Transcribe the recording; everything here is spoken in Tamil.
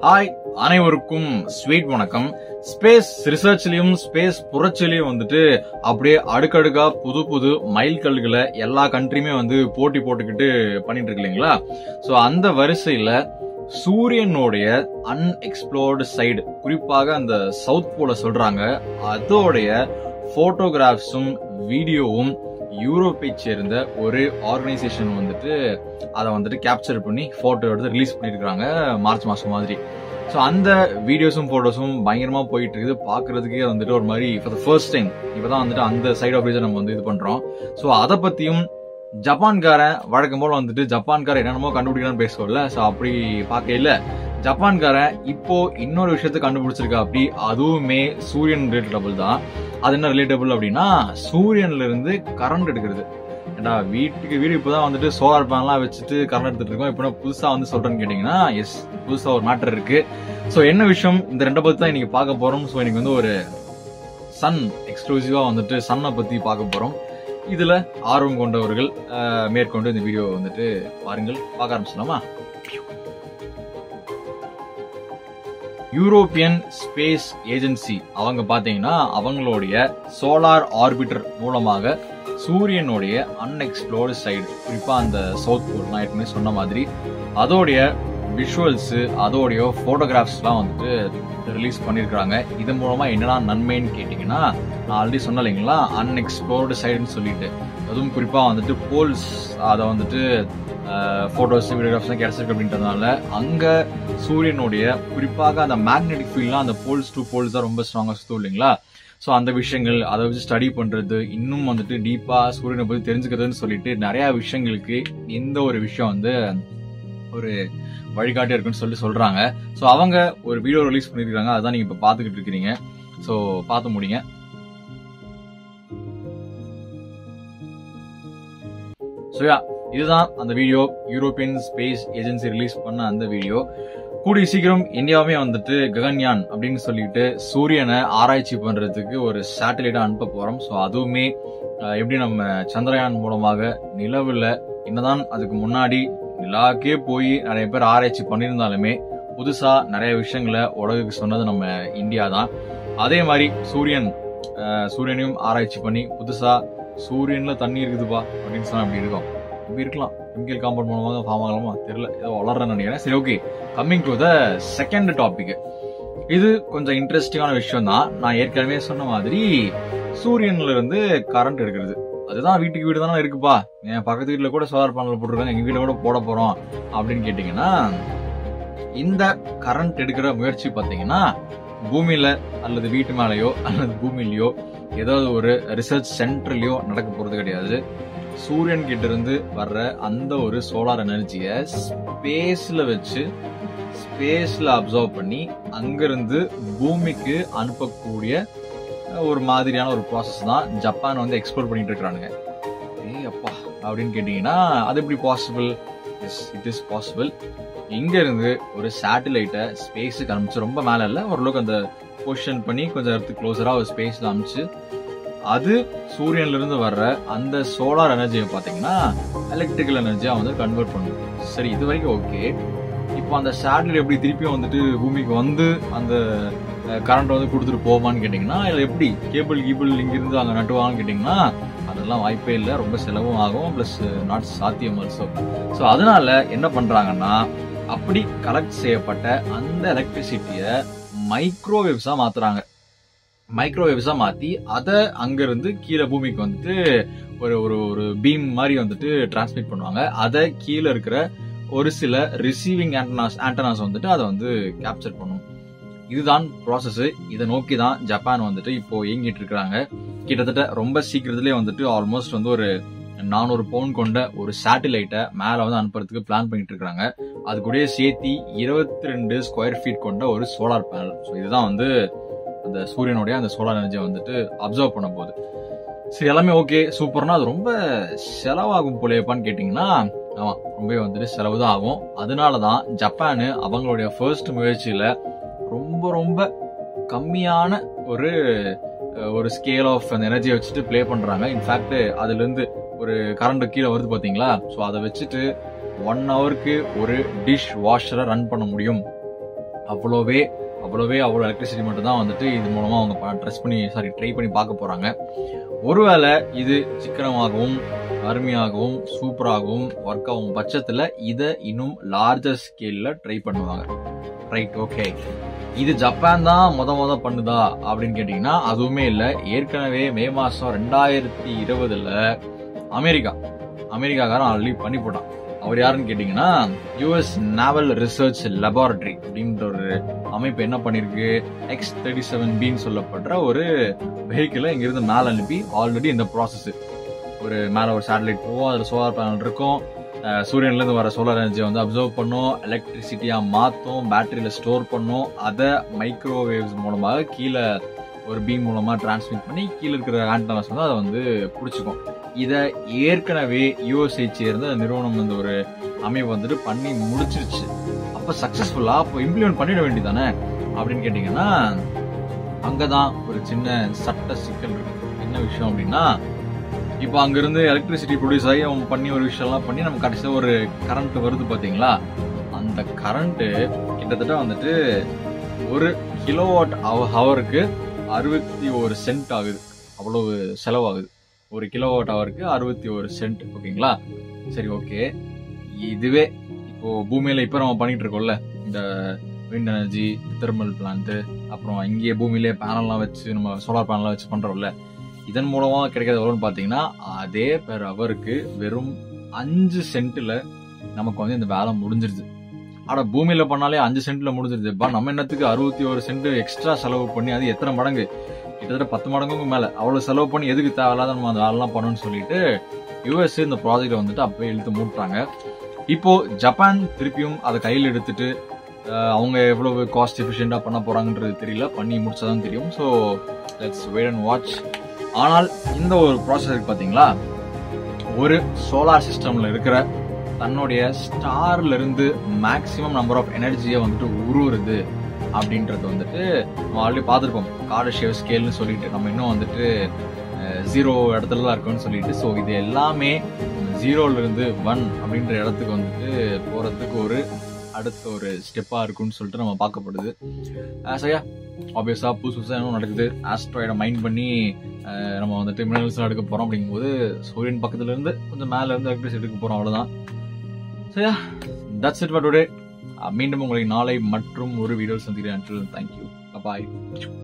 ஹாய் அனைவருக்கும் ஸ்வீட் வணக்கம். ஸ்பேஸ் ரிசர்ச்லயும் ஸ்பேஸ் புரட்சிலையும் வந்துட்டு அப்படியே அடுக்கடுக்கா புது புது மைல் கல்களை எல்லா கண்ட்ரியுமே போட்டி போட்டுக்கிட்டு பண்ணிட்டு இருக்கு இல்லைங்களா? சோ அந்த வரிசையில சூரியனுடைய அன்எக்ஸ்ப்ளோர்டு சைடு, குறிப்பாக அந்த சவுத் போல சொல்றாங்க, அதோடைய போட்டோகிராஃப்ஸும் வீடியோவும் யூரோப்பை சேர்ந்த ஒரு ஆர்கனைசேஷன் அதை கேப்சர் பண்ணி போட்டோ எடுத்து ரிலீஸ் பண்ணிருக்காங்க மார்ச் மாசம் மாதிரி. ஸோ அந்த வீடியோஸும் போட்டோஸும் பயங்கரமா போயிட்டு இருக்குது. பாக்குறதுக்கே ஒரு மாதிரி ஃபார் த ஃபர்ஸ்ட் டைம் இப்பதான் அந்த சைட் ஆஃப் ரீஜன் நம்ம இது பண்றோம். ஸோ அதை பத்தியும் ஜப்பான்காரன் வழக்கம் போல ஜப்பான்காரன் என்னென்னமோ கண்டுபிடிக்கணும்னு பேசுவோம்ல. ஸோ அப்படி பார்க்கல, ஜப்பான்காரன் இப்போ இன்னொரு விஷயத்த கண்டுபிடிச்சிருக்கா. அப்படி அதுவுமே சூரியன் ரிலேட்டபிள் தான். அது என்ன ரிலேட்டபிள் அப்படின்னா, சூரியன்ல இருந்து கரண்ட் எடுக்கிறது. ஏண்டா வீட்டுக்கு வீடு இப்பதான் சோலார் பேனல்லாம் வச்சுட்டு கரண்ட் எடுத்துட்டு இருக்கோம். இப்போ புதுசா சொல்றேன்னு கேட்டீங்கன்னா, எஸ், புதுசா ஒரு மேட்டர் இருக்கு. சோ என்ன விஷயம், இந்த ரெண்டை பத்தி தான் இன்னைக்கு பார்க்க போறோம். சோ இன்னைக்கு ஒரு சன் எக்ஸ்க்ளூசிவா சன்னை பத்தி பார்க்க போறோம். இதுல ஆர்வம் கொண்டவர்கள் மேற்கொண்டு இந்த வீடியோ பாருங்கள். பார்க்க ஆரம்பிச்சலாமா? யூரோப்பியன் ஸ்பேஸ் ஏஜென்சி அவங்க பாத்தீங்கன்னா அவங்களுடைய சோலார் ஆர்பிட்டர் மூலமாக சூரியனுடைய அன்எக்ஸ்ப்ளோர்டு சைடு, குறிப்பா அந்த சவுத் போல் நான் ஏற்கனவே சொன்ன மாதிரி, அதோடைய விஷுவல்ஸ், அதோடைய போட்டோகிராஃப்ஸ் எல்லாம் ரிலீஸ் பண்ணிருக்காங்க. இது மூலமா என்னடா நன்மைன்னு கேட்டீங்கன்னா, நான் ஆல்ரெடி சொன்ன இல்லைங்களா, அன்எக்ஸ்ப்ளோர்டு சைடுன்னு சொல்லிட்டு, அதுவும் குறிப்பா போல்ஸ், அதை போட்டோஸ் வீடியோகிராஃப்ஸ் கிடைச்சிருக்கு அப்படின்றதுனால அங்க சூரியனுடைய குறிப்பாக அந்த மேக்னெட்டிக் ஃபீல்ட்லாம் அந்த போல்ஸ் டு போல்ஸ் தான் ரொம்ப ஸ்ட்ராங்கா சுத்தும் இல்லைங்களா? சோ அந்த விஷயங்கள் அதை வச்சு ஸ்டடி பண்றது, இன்னும் டீப்பா சூரியனை பத்தி தெரிஞ்சுக்கிறதுன்னு சொல்லிட்டு நிறைய விஷயங்களுக்கு இந்த ஒரு விஷயம் ஒரு வழிகாட்டி இருக்குன்னு சொல்றாங்க. சோ அவங்க ஒரு வீடியோ ரிலீஸ் பண்ணிருக்காங்க, அதான் நீங்க இப்ப பாத்துக்கிட்டு இருக்கீங்க. சோ பார்த்து முடிங்க. இதுதான் அந்த video. European space agency release பண்ண அந்த வீடியோ. கூடிய சீக்கிரம் இந்தியாவே ககன்யான் அப்படின்னு சொல்லிட்டு சூரியனை ஆராய்ச்சி பண்றதுக்கு ஒரு சேட்டலைட்டா அனுப்ப போறோம். சோ அதுவுமே எப்படி நம்ம சந்திரயான் மூலமாக நிலவுல, என்னதான் அதுக்கு முன்னாடி நிலாக்கே போய் நிறைய பேர் ஆராய்ச்சி பண்ணியிருந்தாலுமே புதுசா நிறைய விஷயங்களை உலகுக்கு சொன்னது நம்ம இந்தியா தான். அதே மாதிரி சூரியனையும் ஆராய்ச்சி பண்ணி புதுசா சூரியன்ல தண்ணி இருக்குதுப்பா அப்படின்னு சொன்னா அப்படி இருக்கும். இப்படி இருக்கலாம், கெமிக்கல் காம்பவுண்ட் மூலமாக ஃபார்ம் ஆகலாமா தெரியல, ஏதோ வளர்றேன்னு நினைக்கிறேன். சரி, okay, coming to the second topic. இது கொஞ்சம் இன்ட்ரெஸ்டிங்கான விஷயம் தான். நான் ஏற்கனவே சொன்ன மாதிரி சூரியன்ல இருந்து கரண்ட் எடுக்கிறது, அதுதான் வீட்டுக்கு வீடு தானே இருக்குப்பா. என் பக்கத்து வீட்டுல கூட சோலார் பேனல் போட்டிருக்காங்க, எங்க வீட்டுல கூட போட போறோம் அப்படின்னு கேட்டீங்கன்னா, இந்த கரண்ட் எடுக்கிற முயற்சி பாத்தீங்கன்னா பூமியில அல்லது வீட்டு மேலேயோ அல்லது பூமியிலயோ ஏதாவது ஒரு ரிசர்ச் சென்டர்லயோ நடக்க போறது கிடையாது. சூரியன் கிட்ட இருந்து வர்ற அந்த ஒரு சோலார் எனர்ஜிய ஸ்பேஸ்ல வச்சு ஸ்பேஸ்ல அப்சர்வ் பண்ணி அங்கிருந்து பூமிக்கு அனுப்பக்கூடிய ஒரு மாதிரியான ஒரு ப்ராசஸ் தான் ஜப்பான் எக்ஸ்ப்ளோர் பண்ணிட்டு இருக்கானுங்க. அப்பா அப்படின்னு கேட்டீங்கன்னா, அது எப்படி possible? Yes, it is possible. இங்க இருந்து ஒரு சேட்டலைட்டை ஸ்பேஸுக்கு அனுப்பிச்சு, ரொம்ப மேல இல்ல, ஓரளவுக்கு அந்த பொசிஷன் பண்ணி கொஞ்சம் இடத்துக்கு க்ளோஸரா ஒரு ஸ்பேஸ்ல அனுப்பிச்சு, அது சூரியன்ல இருந்து வர்ற அந்த சோலார் எனர்ஜியை பாத்தீங்கன்னா எலக்ட்ரிக்கல் எனர்ஜியா கன்வெர்ட் பண்ணும். சரி, இது வரைக்கும் ஓகே. இப்போ அந்த சேட்டலைட் எப்படி திருப்பியும் பூமிக்கு அந்த கரண்ட் கொடுத்துட்டு போவான்னு கேட்டீங்கன்னா, இல்ல எப்படி கேபிள் இங்க இருந்து அங்க நட்டுவாங்கன்னு கேட்டீங்கன்னா, அதெல்லாம் வாய்ப்பே இல்லை, ரொம்ப செலவும் ஆகும், பிளஸ் நாட் சாத்தியம் ஆல்சோ. சோ அதனால என்ன பண்றாங்கன்னா, அப்படி கலெக்ட் செய்யப்பட்ட அந்த எலக்ட்ரிசிட்டிய மைக்ரோவேவ்ஸா மாத்துறாங்க. மைக்ரோவேவ்ஸா மாத்தி அதை அங்கிருந்து கீழே பூமிக்கு ஒரு ஒரு பீம் மாதிரி டிரான்ஸ்மிட் பண்ணுவாங்க. அதை கீழே இருக்கிற ஒரு சில ரிசீவிங் ஆண்டனாஸ் அதை கேப்சர் பண்ணும். இதுதான் ப்ராசஸ். இதை நோக்கி தான் ஜப்பான் இப்போ இயங்கிட்டு இருக்காங்க. கிட்டத்தட்ட ரொம்ப சீக்கிரத்திலே ஆல்மோஸ்ட் ஒரு 400 பவுண்ட் கொண்ட ஒரு சேட்டலைட்டை மேல அனுப்புறதுக்கு பிளான் பண்ணிட்டு இருக்காங்க. அது கூட சேர்த்தி 22 ஸ்கொயர் ஃபீட் கொண்ட ஒரு சோலார் பேனல். ஸோ இதுதான் அந்த சூரியனுடைய அந்த சோலார் எனர்ஜியை அப்சர்வ் பண்ண போகுது. சரி, எல்லாமே ஓகே, சூப்பர்னா அது ரொம்ப செலவாகும் போலேப்பான்னு கேட்டீங்கன்னா, ஆமா, ரொம்ப செலவு தான் ஆகும். அதனாலதான் ஜப்பான் அவங்களுடைய ஃபர்ஸ்ட் முயற்சியில ரொம்ப ரொம்ப கம்மியான ஒரு ஸ்கேல் ஆஃப் அந்த எனர்ஜியை வச்சுட்டு பிளே பண்றாங்க. இன்ஃபேக்ட் அதுல இருந்து ஒரு கரண்ட் கீழே வருது பாத்தீங்களா? சோ அதை வச்சுட்டு 1 ஹவருக்கு ஒரு டிஷ் வாஷரை ரன் பண்ண முடியும் அவ்வளோ எலக்ட்ரிசிட்டி மட்டும் தான் வந்துட்டு இது மூலமா அவங்க ட்ரை பண்ணி பார்க்க போறாங்க. ஒருவேளை இது சிக்கனமாகவும் அருமையாகவும் சூப்பராகவும் ஒர்க் ஆகும் பட்சத்துல இதை இன்னும் லார்ஜர் ஸ்கேல்ல ட்ரை பண்ணுவாங்க. Right, okay. இது ஜப்பான் தான் முத பண்ணுதா அப்படின்னு கேட்டீங்கன்னா அதுவுமே இல்ல. ஏற்கனவே மே மாசம் 2020 அமெரிக்காக்காரன் ஆல்ரெடி பண்ணி போட்டான். அவர் யாருன்னு கேட்டீங்கன்னா யுஎஸ் நேவல் ரிசர்ச் லெபார்டரி அப்படின்ற ஒரு அமைப்பு என்ன பண்ணிருக்கு, X-37Bன்னு சொல்லப்படுற ஒரு வெஹிக்கிளை இங்கிருந்து மேல அனுப்பி ஆல்ரெடி இந்த ப்ராசஸ் மேல ஒரு சேட்டலைட் போகும், அதுல சோலார் பேனல் இருக்கும், சூரியன்ல இருந்து வர சோலார் எனர்ஜியை வந்து அப்சர்வ் பண்ணும், எலக்ட்ரிசிட்டியா மாத்தும், பேட்டரியில ஸ்டோர் பண்ணும், அதை மைக்ரோவேவ்ஸ் மூலமாக கீழே ஒரு பீம் மூலமா டிரான்ஸ்மிட் பண்ணி கீழே இருக்கிற ஆண்டனாஸ் வந்து அதை வந்து பிடிச்சிக்கும். இதை ஏற்கனவே யூஎஸ்ஐ சேர்ந்த நிறுவனம் வந்து ஒரு அமைப்பு வந்துட்டு பண்ணி முடிச்சிருச்சு. அப்ப சக்சஸ்ஃபுல்லா அப்போ இம்ப்ளிமெண்ட் பண்ணிட வேண்டியதானே அப்படின்னு கேட்டீங்கன்னா அங்கதான் ஒரு சின்ன சட்ட சிக்கல் இருக்கு. என்ன விஷயம் அப்படின்னா, இப்போ அங்கிருந்து எலக்ட்ரிசிட்டி ப்ரொடியூஸ் ஆகி அவங்க பண்ணி ஒரு விஷயம்லாம் பண்ணி நம்ம கடைசியா ஒரு கரண்ட் வருது பாத்தீங்களா, அந்த கரண்ட் கிட்டத்தட்ட வந்துட்டு ஒரு கிலோவாட் ஹவருக்கு 61 சென்ட் ஆகுது. அவ்வளவு செலவாகுது. ஒரு கிலோவாட் ஹவருக்கு 61 சென்ட். ஓகேங்களா, சரி, ஓகே. இதுவே இப்போ பூமியில இப்ப நம்ம பண்ணிட்டு இருக்கோம்ல இந்த விண்ட் எனர்ஜி, தெர்மல் பிளான்ட், அப்புறம் இங்கே பூமியிலே பேனல்லாம் வச்சு நம்ம சோலார் பேனல்லாம் வச்சு பண்றோம்ல, இதன் மூலமா கிடைக்கிறது எவ்வளவுன்னு பாத்தீங்கன்னா அதே பெர் ஹவருக்கு வெறும் 5 சென்ட்ல நமக்கு வந்து இந்த வேலை முடிஞ்சிருது. ஆனா பூமியில பண்ணாலே 5 சென்ட்ல முடிஞ்சிருது. நம்ம என்னத்துக்கு 61 சென்ட் எக்ஸ்ட்ரா செலவு பண்ணி, அது எத்தனை மடங்கு, கிட்டத்தட்ட 10 மடங்குக்கு மேல அவ்வளவு செலவு பண்ணி எதுக்கு தேவையில்லாத நம்ம அந்த வேலைலாம் பண்ணணும்னு சொல்லிட்டு யுஎஸ் இந்த ப்ராஜெக்ட் வந்துட்டு அப்பவே இழுத்து மூட்டாங்க. இப்போ ஜப்பான் திருப்பியும் அதை கையில் எடுத்துட்டு அவங்க எவ்வளவு காஸ்ட் எஃபிஷியண்டா பண்ண போறாங்கன்றது தெரியல, பண்ணி முடிச்சாதான் தெரியும். So let's wait and watch. ஆனால் இந்த ஒரு ப்ராசஸ் இருக்கு பாத்தீங்களா, ஒரு சோலார் சிஸ்டம்ல இருக்கிற தன்னுடைய ஸ்டார்ல இருந்து மேக்சிமம் நம்பர் ஆஃப் எனர்ஜியை வந்துட்டு உருவுறது அப்படின்றது வந்துட்டு நம்ம ஆல்ரெடி பார்த்துருப்போம். கார்டஷேவ் ஸ்கேல்னு சொல்லிட்டு நம்ம இன்னும் வந்துட்டு 0 இடத்துல தான் இருக்கோம்னு சொல்லிட்டு. ஸோ இது எல்லாமே 0ல இருந்து 1 அப்படின்ற இடத்துக்கு வந்துட்டு போறதுக்கு அடுத்த ஒரு ஸ்டெப்பா இருக்குன்னு சொல்லிட்டு நம்ம பார்க்கப்படுது. சரியா, ஆப்வியஸா புதுசா என்ன நடக்குது, ஆஸ்ட்ராய்டை மைண்ட் பண்ணி நம்ம வந்துட்டு மினரல்ஸ் எடுக்க போறோம். அப்படிங்கும்போது சூரியன் பக்கத்துல இருந்து கொஞ்சம் மேல இருந்து எலக்ட்ரிசிட்டி எடுக்க போறோம், அவ்வளவுதான். சரியா, தட்ஸ் இட் ஃபார் டுடே. மீண்டும் உங்களை நாளை மற்றும் ஒரு வீடியோ சந்திக்கிறேன். தேங்க்யூ, பாய்.